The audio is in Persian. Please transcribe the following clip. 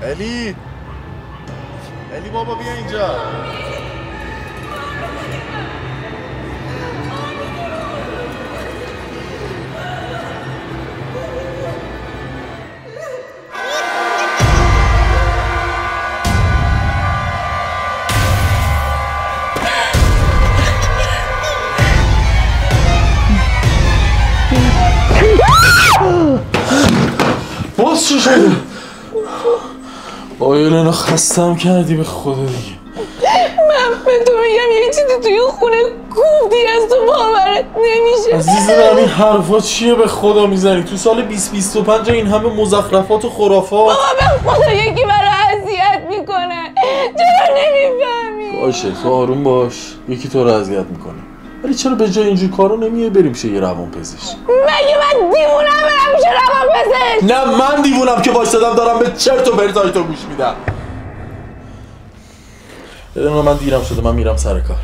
الی بابا بیا اینجا. باز چی شده؟ آیلنا خستم کردی به خدا دیگه. من به تو میگم یه چیزی توی خونه کوفتی از تو باورت نمیشه. عزیزم این حرفا چیه به خدا میزنی؟ تو سال 2025 این همه مزخرفات و خرافات. بابا به خدا یکی برای اذیت میکنه، چرا نمیفهمی؟ باشه تو آروم باش، یکی تو رو اذیت میکنه، ولی چرا به جای اینجور کارا نمیای بریم شه یه روان پزشک؟ مگه من دیوونم برم میشه روان پزشک؟ نه من دیوونم که وایسادم دارم به چرت و پرتای تو گوش میدم. بدون من دیرم شده، من میرم سر کار.